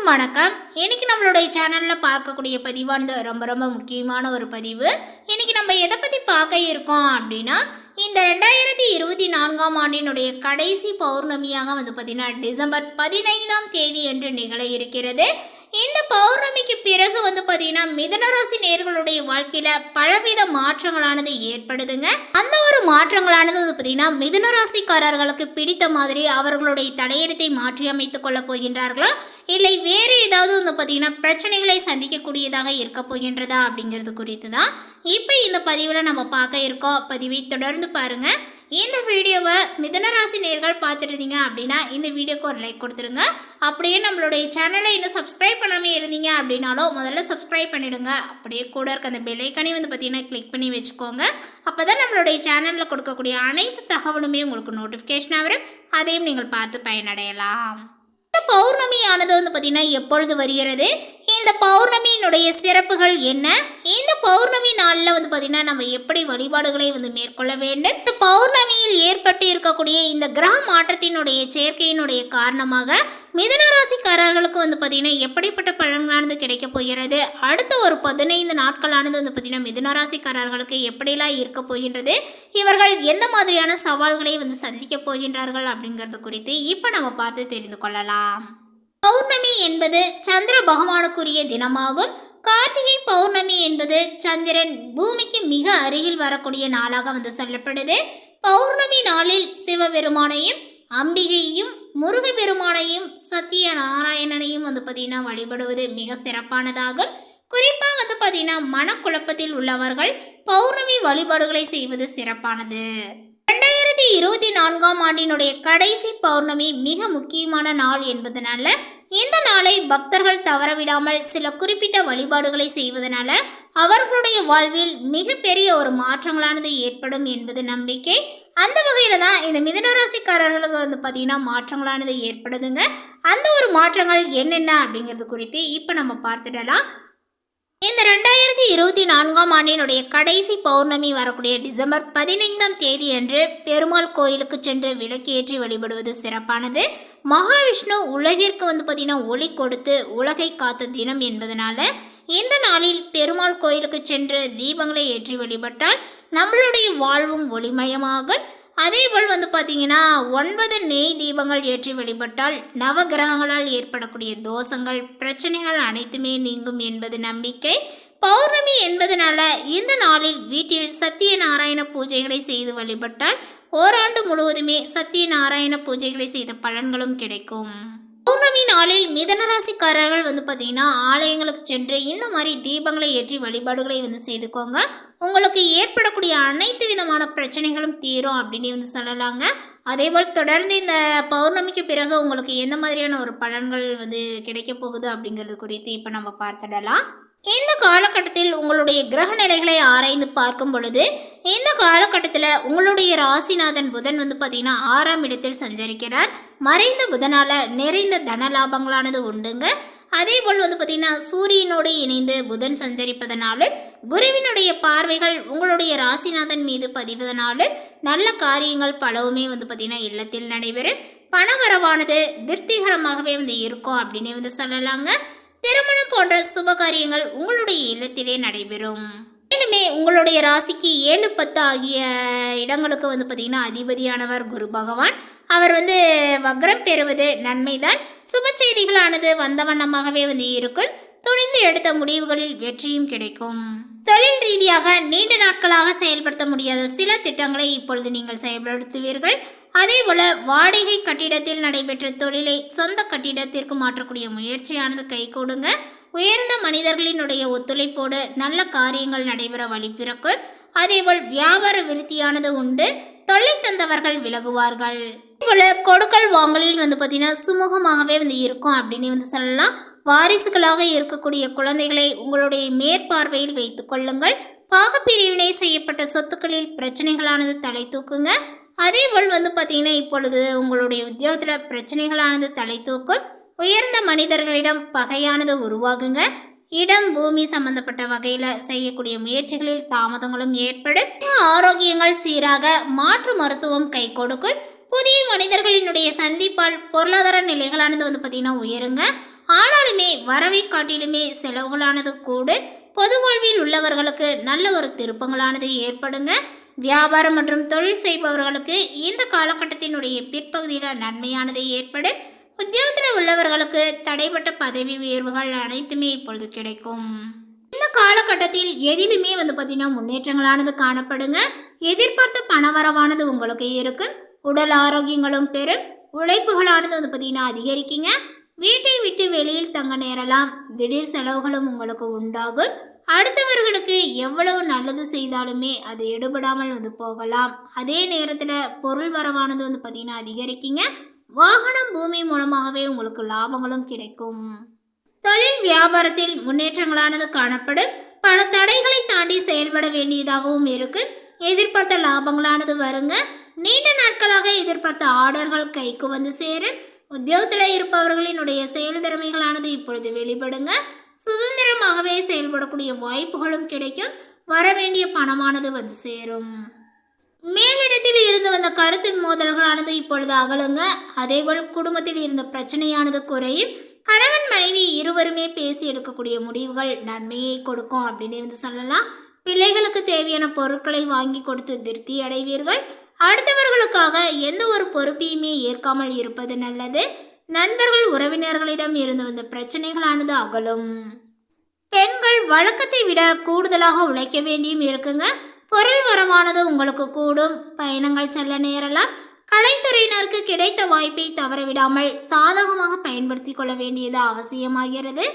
அனைவருக்கும் வணக்கம். இன்னைக்கு நம்மளுடைய சேனல்ல பார்க்கக்கூடிய பதிவானது ரொம்ப முக்கியமான ஒரு பதிவு. இன்னைக்கு நம்ம எதை பத்தி பார்க்க இருக்கோம் அப்படின்னா, இந்த 2024ஆம் ஆண்டினுடைய கடைசி பௌர்ணமியாக பார்த்தீங்கன்னா டிசம்பர் 15ஆம் தேதி என்று நிகழ இருக்கிறது. இந்த பௌர்ணமிக்கு பிறகு பார்த்தீங்கன்னா மிதுன ராசி நேயர்களுடைய வாழ்க்கையில பலவித மாற்றங்களானது ஏற்படுதுங்க. அந்த ஒரு மாற்றங்களானது பார்த்தீங்கன்னா மிதுன ராசிக்காரர்களுக்கு பிடித்த மாதிரி அவர்களுடைய தலையெழுத்தை மாற்றி அமைத்துக் கொள்ள போகின்றார்களா, இல்லை வேறு ஏதாவது பார்த்தீங்கன்னா பிரச்சனைகளை சந்திக்கக்கூடியதாக இருக்க போகின்றதா அப்படிங்கிறது குறித்து தான் இப்போ இந்த பதிவில் நம்ம பார்க்க இருக்கோம். பதிவை தொடர்ந்து பாருங்க. இந்த வீடியோவை மிதுன ராசி நேயர்கள் பார்த்துட்டு இருந்தீங்க அப்படின்னா இந்த வீடியோக்கு ஒரு லைக் கொடுத்துருங்க. அப்படியே நம்மளுடைய சேனலை இன்னும் சப்ஸ்கிரைப் பண்ணாமல் இருந்தீங்க அப்படின்னாலும் முதல்ல சப்ஸ்கிரைப் பண்ணிவிடுங்க. அப்படியே கூட இருக்க அந்த பெல் ஐக்கானே பார்த்தீங்கன்னா கிளிக் பண்ணி வச்சுக்கோங்க. அப்போ தான் நம்மளுடைய சேனலில் கொடுக்கக்கூடிய அனைத்து தகவலுமே உங்களுக்கு நோட்டிஃபிகேஷனாக வரும். அதையும் நீங்கள் பார்த்து பயனடையலாம். இந்த பௌர்ணமியானது பார்த்தீங்கன்னா எப்பொழுது வருகிறது, இந்த பௌர்ணமியினுடைய சிறப்புகள் என்ன, இந்த பௌர்ணமி நாளில் பார்த்தீங்கன்னா நம்ம எப்படி வழிபாடுகளை மேற்கொள்ள வேண்டும், இந்த பௌர்ணமியில் ஏற்பட்டு இருக்கக்கூடிய இந்த கிரக மாற்றத்தினுடைய சேர்க்கையினுடைய காரணமாக மிதுன ராசிக்காரர்களுக்கு பார்த்தீங்கன்னா எப்படிப்பட்ட பலன்களானது கிடைக்க போகிறது, அடுத்த ஒரு 15 நாட்களானது பார்த்தீங்கன்னா மிதுன ராசிக்காரர்களுக்கு எப்படிலாம் இருக்க போகின்றது, இவர்கள் எந்த மாதிரியான சவால்களை சந்திக்க போகின்றார்கள் அப்படிங்கிறது குறித்து இப்போ நம்ம பார்த்து தெரிந்து கொள்ளலாம். பௌர்ணமி என்பது சந்திர பகவானுக்குரிய தினமாகும். கார்த்திகை பௌர்ணமி என்பது சந்திரன் பூமிக்கு மிக அருகில் வரக்கூடிய நாளாக சொல்லப்படுது. பௌர்ணமி நாளில் சிவபெருமானையும் அம்பிகையும் முருகப்பெருமானையும் சத்திய நாராயணனையும் பார்த்தீங்கன்னா வழிபடுவது மிக சிறப்பானதாகும். குறிப்பாக பார்த்தீங்கன்னா மனக்குழப்பத்தில் உள்ளவர்கள் பௌர்ணமி வழிபாடுகளை செய்வது சிறப்பானது. 2024ஆம் ஆண்டினுடைய கடைசி பௌர்ணமி மிக முக்கியமான நாள் என்பதனால இந்த நாளை பக்தர்கள் தவறவிடாமல் சில குறிப்பிட்ட வழிபாடுகளை செய்வதனால அவர்களுடைய வாழ்வில் மிகப்பெரிய ஒரு மாற்றங்களானது ஏற்படும் என்பது நம்பிக்கை. அந்த வகையில் தான் இந்த மிதுன ராசிக்காரர்களுக்கு பார்த்தீங்கன்னா மாற்றங்களானது ஏற்படுதுங்க. அந்த ஒரு மாற்றங்கள் என்னென்ன அப்படிங்கிறது குறித்து இப்போ நம்ம பார்த்துடலாம். இந்த 2024ஆம் ஆண்டினுடைய கடைசி பௌர்ணமி வரக்கூடிய டிசம்பர் 15ஆம் தேதி அன்று பெருமாள் கோயிலுக்கு சென்று விளக்கேற்றி வழிபடுவது சிறப்பானது. மகாவிஷ்ணு உலகிற்கு பார்த்தீங்கன்னா ஒளி கொடுத்து உலகை காத்த தினம் என்பதனால இந்த நாளில் பெருமாள் கோயிலுக்கு சென்று தீபங்களை ஏற்றி வழிபட்டால் நம்மளுடைய வாழ்வும் ஒளிமயமாகும். அதேபோல் பார்த்தீங்கன்னா 9 நெய் தீபங்கள் ஏற்றி வழிபட்டால் நவகிரகங்களால் ஏற்படக்கூடிய தோஷங்கள் பிரச்சனைகள் அனைத்துமே நீங்கும் என்பது நம்பிக்கை. பௌர்ணமி என்பதனால இந்த நாளில் வீட்டில் சத்தியநாராயண பூஜைகளை செய்து வழிபட்டால் ஓராண்டு முழுவதுமே சத்தியநாராயண பூஜைகளை செய்த பலன்களும் கிடைக்கும். பௌர்ணமி நாளில் மிதுன ராசிக்காரர்கள் பார்த்தீங்கன்னா ஆலயங்களுக்கு சென்று இந்த மாதிரி தீபங்களை ஏற்றி வழிபாடுகளை செய்துக்கோங்க. உங்களுக்கு ஏற்படக்கூடிய அனைத்து விதமான பிரச்சனைகளும் தீரும் அப்படின்னு சொல்லலாங்க. அதேபோல் தொடர்ந்து இந்த பௌர்ணமிக்கு பிறகு உங்களுக்கு எந்த மாதிரியான ஒரு பலன்கள் கிடைக்க போகுது அப்படிங்கிறது குறித்து இப்போ நம்ம பார்த்துடலாம். இந்த காலகட்டத்தில் உங்களுடைய கிரக நிலைகளை ஆராய்ந்து பார்க்கும் பொழுது இந்த காலகட்டத்தில் உங்களுடைய ராசிநாதன் புதன் பார்த்தீங்கன்னா 6ஆம் இடத்தில் சஞ்சரிக்கிறார். மறைந்த புதனால நிறைந்த தன லாபங்களானது உண்டுங்க. அதே போல் பார்த்தீங்கன்னா சூரியனோடு இணைந்து புதன் சஞ்சரிப்பதனாலும் குருவினுடைய பார்வைகள் உங்களுடைய ராசிநாதன் மீது பதிவதனாலும் நல்ல காரியங்கள் பலவுமே பார்த்தீங்கன்னா இல்லத்தில் நடைபெறும். பணவரவானது திருப்திகரமாகவே இருக்கும் அப்படின்னு சொல்லலாங்க. திருமணம் போன்ற சுப காரியங்கள் உங்களுடைய இல்லத்திலே நடைபெறும். மேலுமே உங்களுடைய ராசிக்கு 7, 10 ஆகிய இடங்களுக்கு பார்த்தீங்கன்னா அதிபதியானவர் குரு பகவான். அவர் வக்ரம் பெறுவது நன்மைதான். சுப செய்திகளானது வந்த வண்ணமாகவே இருக்கும். துணிந்து எடுத்த முடிவுகளில் வெற்றியும் கிடைக்கும். தொழில் ரீதியாக நீண்ட நாட்களாக செயல்படுத்த முடியாத சில திட்டங்களை இப்பொழுது நீங்கள் செயல்படுத்துவீர்கள். அதேபோல வாடகை கட்டிடத்தில் நடைபெற்ற தொழிலை சொந்த கட்டிடத்திற்கு மாற்றக்கூடிய முயற்சியானது கைகூடுங்க. உயர்ந்த மனிதர்களினுடைய ஒத்துழைப்போடு நல்ல காரியங்கள் நடைபெற வழி பிறக்கும். அதேபோல் வியாபார விருத்தியானது உண்டு. தொல்லை தந்தவர்கள் விலகுவார்கள். அதேபோல கொடுக்கல் வாங்கலில் பார்த்தீங்கன்னா சுமூகமாகவே இருக்கும் அப்படின்னு சொல்லலாம். வாரிசுகளாக இருக்கக்கூடிய குழந்தைகளை உங்களுடைய மேற்பார்வையில் வைத்துக் கொள்ளுங்கள். பாகப்பிரிவினை செய்யப்பட்ட சொத்துக்களில் பிரச்சனைகளானது தலை தூக்குங்க. அதேபோல் பார்த்தீங்கன்னா இப்பொழுது உங்களுடைய உத்தியோகத்தில் பிரச்சனைகளானது தலை தூக்கும். உயர்ந்த மனிதர்களிடம் பகையானது உருவாகுங்க. இடம் பூமி சம்பந்தப்பட்ட வகையில் செய்யக்கூடிய முயற்சிகளில் தாமதங்களும் ஏற்படும். ஆரோக்கியங்கள் சீராக மாற்று மருத்துவம் கை கொடுக்கும். புதிய மனிதர்களினுடைய சந்திப்பால் பொருளாதார நிலைகளானது பார்த்தீங்கன்னா உயருங்க. ஆனாலுமே வரவை காட்டிலுமே செலவுகளானது கூடும். பொது வாழ்வில் உள்ளவர்களுக்கு நல்ல ஒரு திருப்பங்களானது ஏற்படுங்க. வியாபாரம் மற்றும் தொழில் செய்பவர்களுக்கு இந்த காலகட்டத்தினுடைய பிற்பகுதியில் நன்மையானது ஏற்படும். உத்தியோகத்தில் உள்ளவர்களுக்கு தடைப்பட்ட பதவி உயர்வுகள் அனைத்துமே இப்பொழுது கிடைக்கும். இந்த காலகட்டத்தில் எதிலுமே பார்த்தீங்கன்னா முன்னேற்றங்களானது காணப்படுங்க. எதிர்பார்த்த பணவரவானது உங்களுக்கு இருக்கும். உடல் ஆரோக்கியங்களும் பெறும். உழைப்புகளானது பார்த்தீங்கன்னா அதிகரிக்குங்க. வீட்டை விட்டு வெளியில் தங்க நேரலாம். திடீர் செலவுகளும் உங்களுக்கு உண்டாகும். அடுத்தவர்களுக்கு எவ்வளவு நல்லது செய்தாலுமே அது எடுபடாமல் போகலாம். அதே நேரத்தில் பொருள் வரவானது பார்த்தீங்கன்னா அதிகரிக்குங்க. வாகனம் பூமி மூலமாகவே உங்களுக்கு லாபங்களும் கிடைக்கும். தொழில் வியாபாரத்தில் முன்னேற்றங்களானது காணப்படும். பல தடைகளை தாண்டி செயல்பட வேண்டியதாகவும் இருக்கு. எதிர்பார்த்த லாபங்களானது வருங்க. நீண்ட நாட்களாக எதிர்பார்த்த ஆர்டர்கள் கைக்கு வந்து சேரும். உத்தியோகத்தில் இருப்பவர்களினுடைய செயல் திறமைகளானது இப்பொழுது வெளிப்படுங்க. சுதந்திரமாகவே செயல்படக்கூடிய வாய்ப்புகளும் கிடைக்கும். வரவேண்டிய பணமானது வந்து சேரும். மேலிடத்தில் இருந்து வந்த கருத்து மோதல்களானது இப்பொழுது அகலுங்க. அதேபோல் குடும்பத்தில் இருந்த பிரச்சனையானது குறையும். கணவன் மனைவி இருவருமே பேசி எடுக்கக்கூடிய முடிவுகள் நன்மையை கொடுக்கும் அப்படின்னு சொல்லலாம். பிள்ளைகளுக்கு தேவையான பொருட்களை வாங்கி கொடுத்து திருப்தி அடைவீர்கள். அடுத்தவர்களுக்காக எந்த ஒரு பொறுப்பையுமே ஏற்காமல் இருப்பது நல்லது. நண்பர்கள் உறவினர்களிடம் இருந்து வந்த பிரச்சனைகளானது அகலும். பெண்கள் வழக்கத்தை விட கூடுதலாக உழைக்க வேண்டியும் இருக்குங்க. பொருள் வரமானது உங்களுக்கு கூடும். பயணங்கள் செல்ல நேரலாம். கலைத்துறையினருக்கு கிடைத்த வாய்ப்பை தவறவிடாமல் சாதகமாக பயன்படுத்தி கொள்ள வேண்டியது அவசியமாகிறது.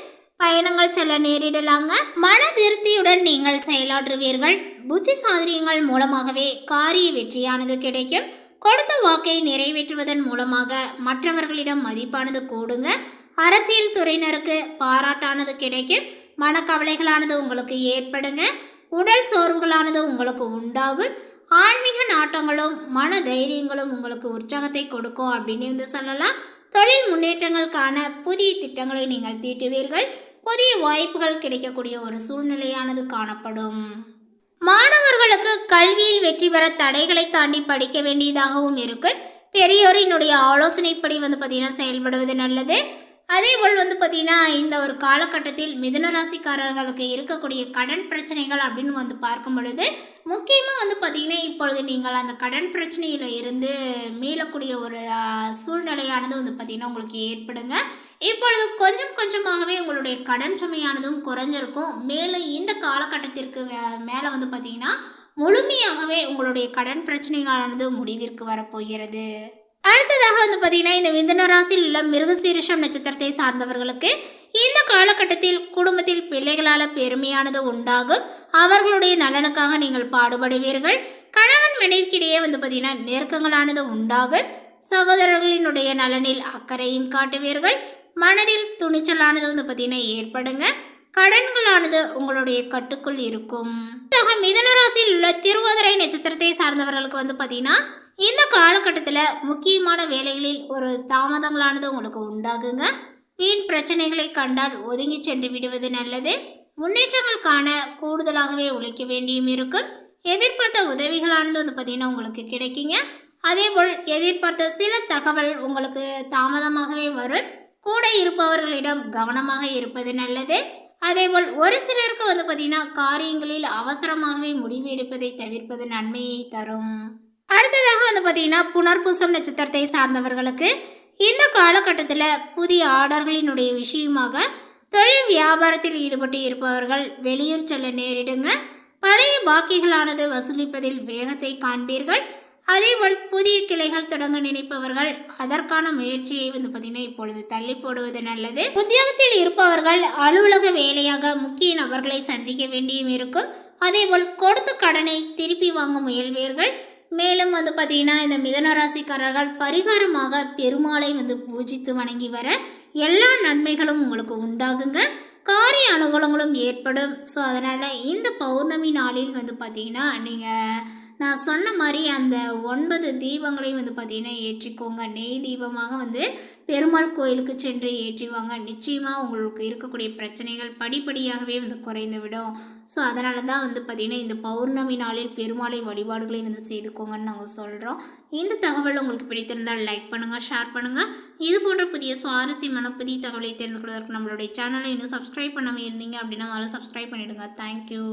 பயணங்கள் செல்ல நேரிடலாங்க. மன திருப்தியுடன் நீங்கள் செயலாற்றுவீர்கள். புத்தி சாதுரியங்கள் மூலமாகவே காரிய வெற்றியானது கிடைக்கும். கொடுத்த வாக்கை நிறைவேற்றுவதன் மூலமாக மற்றவர்களிடம் மதிப்பானது கூடுங்க. அரசியல் துறையினருக்கு பாராட்டானது கிடைக்கும். மனக்கவலைகளானது உங்களுக்கு ஏற்படுங்க. உடல் சோர்வுகளானது உங்களுக்கு உண்டாகும். ஆன்மீக நாட்டங்களும் மன தைரியங்களும் உங்களுக்கு உற்சாகத்தை கொடுக்கும் அப்படின்னு சொல்லலாம். தொழில் முன்னேற்றங்களுக்கான புதிய திட்டங்களை நீங்கள் தீட்டுவீர்கள். புதிய வாய்ப்புகள் கிடைக்கக்கூடிய ஒரு சூழ்நிலையானது காணப்படும். மாணவர்களுக்கு கல்வியில் வெற்றி பெற தடைகளை தாண்டி படிக்க வேண்டியதாகவும் இருக்கு. பெரியோரினுடைய ஆலோசனைப்படி பார்த்தீங்கன்னா செயல்படுவது நல்லது. அதேபோல் பார்த்தீங்கன்னா இந்த ஒரு காலகட்டத்தில் மிதுன ராசிக்காரர்களுக்கு இருக்கக்கூடிய கடன் பிரச்சனைகள் அப்படின்னு பார்க்கும் பொழுது முக்கியமாக பார்த்தீங்கன்னா இப்பொழுது நீங்கள் அந்த கடன் பிரச்சனையில் இருந்து மீளக்கூடிய ஒரு சூழ்நிலையானது பார்த்தீங்கன்னா உங்களுக்கு ஏற்படுங்க. இப்பொழுது கொஞ்சம் கொஞ்சமாகவே உங்களுடைய கடன் சுமையானதும் குறைஞ்சிருக்கும். மேலும் இந்த காலகட்டத்திற்கு மேலே பார்த்தீங்கன்னா முழுமையாகவே உங்களுடைய கடன் பிரச்சனைகளானது முடிவிற்கு வரப்போகிறது. அடுத்ததாக பார்த்தீங்கன்னா இந்த மிதுன ராசியில் உள்ள மிருகசீரிஷம் நட்சத்திரத்தை சார்ந்தவர்களுக்கு இந்த காலகட்டத்தில் குடும்பத்தில் பிள்ளைகளால் பெருமையானது உண்டாகும். அவர்களுடைய நலனுக்காக நீங்கள் பாடுபடுவீர்கள். கணவன் மனைவிக்கிடையே பார்த்தீங்கன்னா நெருக்கங்களானது உண்டாகும். சகோதரர்களினுடைய நலனில் அக்கறையும் காட்டுவீர்கள். மனதில் துணிச்சலானது பார்த்தீங்கன்னா ஏற்படுங்க. கடன்களானது உங்களுடைய கட்டுக்குள் இருக்கும். மிதுன ராசியில் உள்ள திருவாதிரை நட்சத்திரத்தை சார்ந்தவர்களுக்கு பார்த்தீங்கன்னா இந்த காலகட்டத்தில் முக்கியமான வேலைகளில் ஒரு தாமதங்களானது உங்களுக்கு உண்டாகுங்க. வீண் பிரச்சனைகளை கண்டால் ஒதுங்கி சென்று விடுவது நல்லது. முன்னேற்றங்களுக்கான கூடுதலாகவே உழைக்க வேண்டியும் இருக்கும். எதிர்பார்த்த உதவிகளானது பார்த்தீங்கன்னா உங்களுக்கு கிடைக்குங்க. அதேபோல் எதிர்பார்த்த சில தகவல் உங்களுக்கு தாமதமாகவே வரும். கூட இருப்பவர்களிடம் கவனமாக இருப்பது நல்லது. அதேபோல் ஒரு சிலருக்கு பார்த்தீங்கன்னா காரியங்களில் அவசரமாகவே முடிவு எடுப்பதை தவிர்ப்பது நன்மையை தரும். அடுத்ததாக பார்த்தீங்கன்னா புனர்பூசம் நட்சத்திரத்தை சார்ந்தவர்களுக்கு இந்த காலகட்டத்தில் புதிய ஆர்டர்களினுடைய விஷயமாக தொழில் வியாபாரத்தில் ஈடுபட்டு இருப்பவர்கள் வெளியூர் செல்ல நேரிடுங்க. பழைய பாக்கிகளானது வசூலிப்பதில் வேகத்தை காண்பீர்கள். அதேபோல் புதிய கிளைகள் தொடங்க நினைப்பவர்கள் அதற்கான முயற்சியை பார்த்தீங்கன்னா இப்பொழுது தள்ளி போடுவது நல்லது. உத்தியோகத்தில் இருப்பவர்கள் அலுவலக வேலையாக முக்கிய நபர்களை சந்திக்க வேண்டியும் இருக்கும். அதேபோல் கொடுத்த கடனை திருப்பி வாங்க முயல்வீர்கள். மேலும் பார்த்தீங்கன்னா இந்த மிதுன ராசிக்காரர்கள் பரிகாரமாக பெருமாளை பூஜித்து வணங்கி வர எல்லா நன்மைகளும் உங்களுக்கு உண்டாகுங்க. காரிய அனுகூலங்களும் ஏற்படும். ஸோ அதனால் இந்த பௌர்ணமி நாளில் பார்த்தீங்கன்னா நீங்கள் நான் சொன்ன மாதிரி அந்த 9 தீபங்களையும் வந்து பார்த்திங்கன்னா ஏற்றிக்கோங்க. நெய் தீபமாக வந்து பெருமாள் கோயிலுக்கு சென்று ஏற்றிவாங்க. நிச்சயமாக உங்களுக்கு இருக்கக்கூடிய பிரச்சனைகள் படிப்படியாகவே வந்து குறைந்து விடும். ஸோ அதனால தான் வந்து பார்த்திங்கன்னா இந்த பௌர்ணமி நாளில் பெருமாளை வழிபாடுகளை வந்து செய்துக்கோங்கன்னு நாங்கள் சொல்கிறோம். இந்த தகவல் உங்களுக்கு பிடித்திருந்தால் லைக் பண்ணுங்கள், ஷேர் பண்ணுங்கள். இது போன்ற புதிய சுவாரஸ்யமான புதிய தகவலை தெரிந்து கொள்வதற்கு நம்மளுடைய சேனலை இன்னும் சப்ஸ்கிரைப் பண்ணாமல் இருந்தீங்க அப்படின்னா முதல்ல சப்ஸ்கிரைப் பண்ணிவிடுங்க. தேங்க்யூ.